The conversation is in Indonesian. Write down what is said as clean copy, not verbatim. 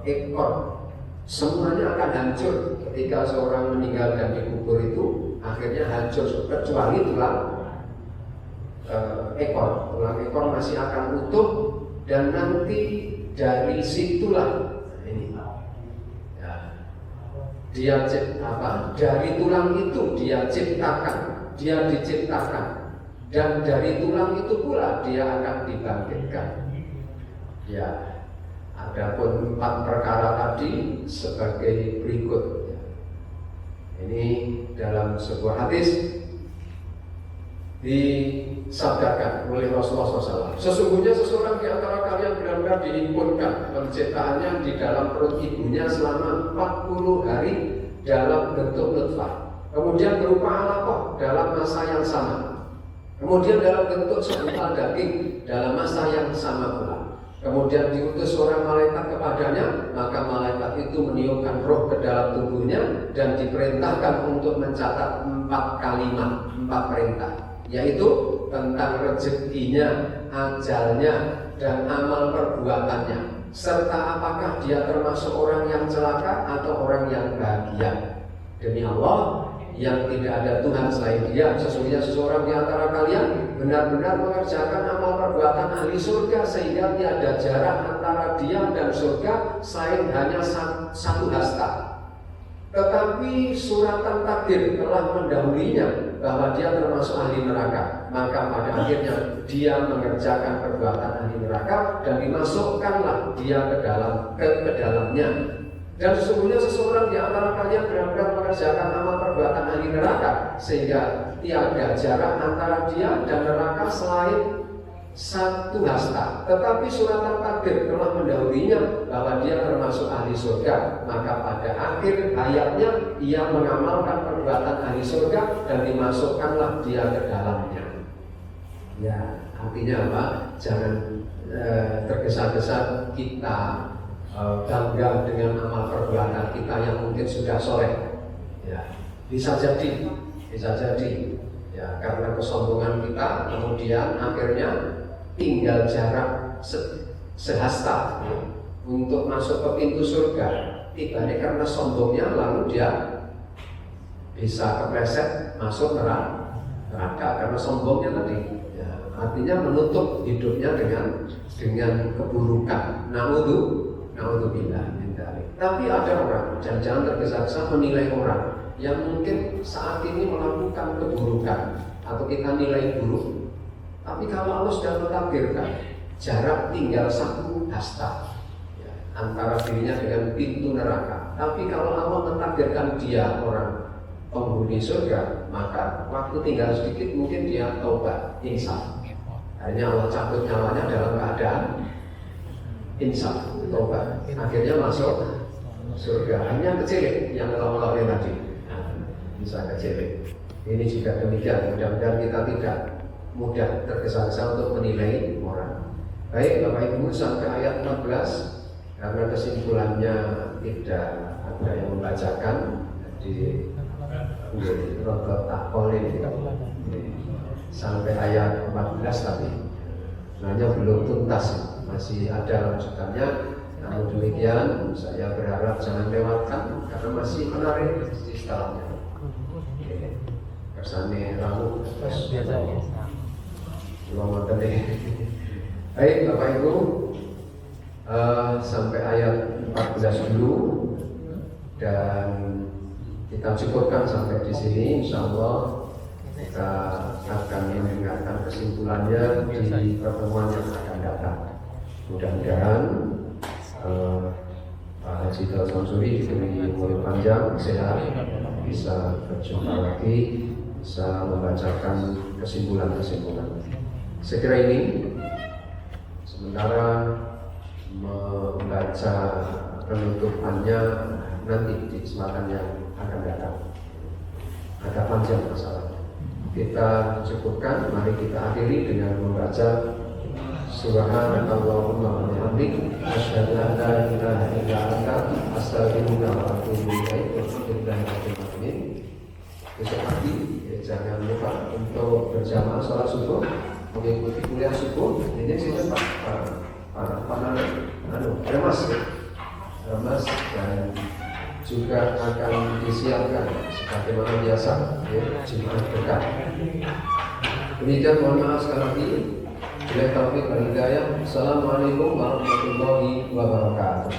ekor. Semuanya akan hancur ketika seorang meninggal dan dikubur itu, akhirnya hancur kecuali tulang ekor. Tulang ekor masih akan utuh dan nanti dari situlah ini ya, dia dari tulang itu dia diciptakan dan dari tulang itu pula dia akan dibangkitkan. Ya. Adapun 4 perkara tadi sebagai berikut. Ini dalam sebuah hadis disabdakan oleh Rasulullah SAW. Sesungguhnya seseorang di antara kalian benar-benar dihimpunkan penciptaannya di dalam perut ibunya selama 40 hari dalam bentuk nutfah. Kemudian berupa alaqah dalam masa yang sama. Kemudian dalam bentuk segumpal daging dalam masa yang sama pula. Kemudian diutus seorang malaikat kepadanya, maka malaikat itu meniupkan roh ke dalam tubuhnya dan diperintahkan untuk mencatat 4 kalimat, 4 perintah, yaitu tentang rezekinya, ajalnya, dan amal perbuatannya, serta apakah dia termasuk orang yang celaka atau orang yang bahagia. Demi Allah, yang tidak ada Tuhan selain Dia, sesungguhnya seseorang di antara kalian benar-benar mengerjakan amal perbuatan ahli surga sehingga tiada jarak antara dia dan surga selain hanya 1 hasta. Tetapi suratan takdir telah mendahulunya bahwa dia termasuk ahli neraka, maka pada akhirnya dia mengerjakan perbuatan ahli neraka dan dimasukkanlah dia ke dalamnya. Dan sesungguhnya seseorang di antara kalian benar-benar mengerjakan amal perbuatan ahli neraka sehingga tiada jarak antara dia dan neraka selain 1 hasta. Tetapi suratan takdir telah mendahulunya bahwa dia termasuk ahli surga, maka pada akhir hayatnya ia mengamalkan perbuatan ahli surga dan dimasukkanlah dia ke dalamnya. Ya, artinya apa? Jangan tergesa-gesa kita bangga dengan amal perbuatan kita yang mungkin sudah soleh. Ya, bisa jadi ya, karena kesombongan kita kemudian akhirnya tinggal jarak sehasta ya, untuk masuk ke pintu surga. Tibanya karena sombongnya lalu dia bisa kepleset masuk neraka karena sombongnya tadi. Ya, artinya menutup hidupnya dengan keburukan. Naudzubillah min dzalik. Tapi ada orang, jangan tergesa-gesa menilai orang yang mungkin saat ini melakukan keburukan atau kita nilai buruk. Tapi kalau Allah sudah mentakdirkan jarak tinggal 1 hasta ya, antara dirinya dengan pintu neraka. Tapi kalau Allah mentakdirkan dia orang penghuni surga, maka waktu tinggal sedikit mungkin dia taubat, insaf. Akhirnya Allah cabut nyawanya dalam keadaan insaf, tobat, akhirnya masuk surga. Hanya kecil yang lawan-lawan tadi bisa kecil. Ini juga demikian. Mudah-mudahan kita tidak mudah tergesa-gesa untuk menilai orang. Baik Bapak Ibu, sampai ayat 14 karena kesimpulannya tidak ada yang membacakan di rotot takpolin sampai ayat 14 tadi. Hanya belum tuntas. Masih ada lanjutannya. Namun demikian saya berharap jangan lewatkan karena masih menarik di setelahnya. Kersane ramu biasa. Baik Bapak Ibu, sampai ayat 14 dulu dan kita cukupkan sampai di sini. Insya Allah kita akan mendengarkan kesimpulannya di pertemuan yang akan datang. Mudah-mudahan Pak Haji Dal Samsuri diberi umur panjang, sehat, bisa berjumpa lagi, bisa membacakan kesimpulan-kesimpulan. Saya kira ini sementara membaca penutupannya nanti di kesempatan yang akan datang. Agak panjang masalahnya. Kita cukupkan, mari kita akhiri dengan membaca Subhanallahumma wa bihamdik asyhadu an la ilaha illa anta astaghfiruka wa atubu ilaik. Besok pagi jangan lupa untuk berjamaah sholat subuh, mengikuti kuliah subuh. Ini sih Pak Nano, ada Mas. remas dan juga akan disiapkan sebagaimana biasa ya, Jumat dekat. Demikian, mohon maaf sekali lagi. Bila taufik wal hidayah. Assalamualaikum warahmatullahi wabarakatuh.